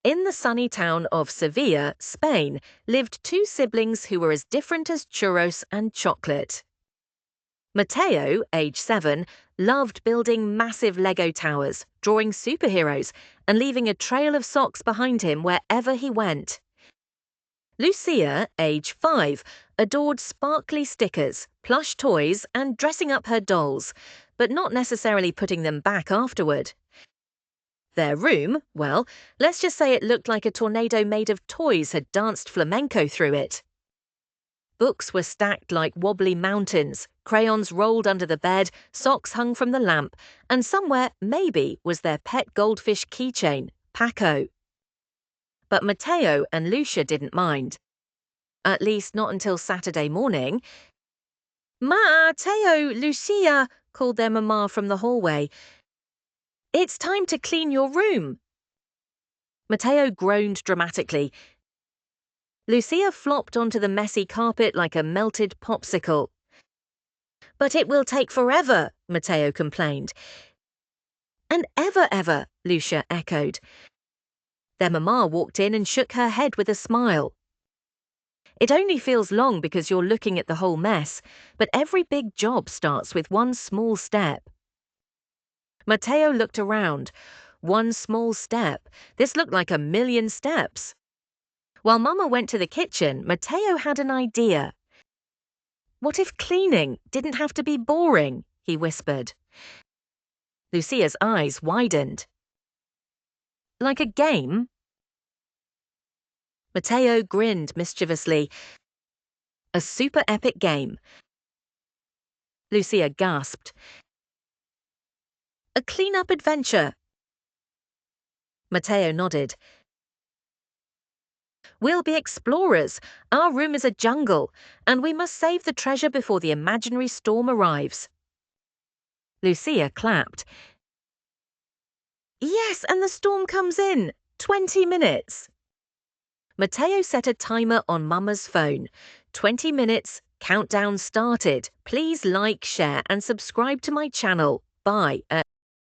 In the sunny town of Sevilla, Spain, lived two siblings who were as different as churros and chocolate. Mateo, age 7, loved building massive Lego towers, drawing superheroes, and leaving a trail of socks behind him wherever he went. Lucia, age 5, adored sparkly stickers, plush toys, and dressing up her dolls, but not necessarily putting them back afterward. Their room, well, let's just say it looked like a tornado made of toys had danced flamenco through it. Books were stacked like wobbly mountains, crayons rolled under the bed, socks hung from the lamp, and somewhere, maybe, was their pet goldfish keychain, Paco. But Mateo and Lucia didn't mind. At least not until Saturday morning. "Mateo, Lucia," called their mama from the hallway. "It's time to clean your room." Mateo groaned dramatically. Lucia flopped onto the messy carpet like a melted popsicle. "But it will take forever," Mateo complained. "And ever, Lucia echoed. Their mama walked in and shook her head with a smile. "It only feels long because you're looking at the whole mess, but every big job starts with one small step." Mateo looked around. One small step. This looked like a million steps. While Mama went to the kitchen, Mateo had an idea. "What if cleaning didn't have to be boring?" he whispered. Lucia's eyes widened. "Like a game?" Mateo grinned mischievously. "A super epic game." Lucia gasped. "A clean-up adventure." Mateo nodded. "We'll be explorers. Our room is a jungle, and we must save the treasure before the imaginary storm arrives." Lucia clapped. "Yes, and the storm comes in 20 minutes." Mateo set a timer on Mama's phone. 20 minutes, countdown started. Please like, share, and subscribe to my channel. Bye.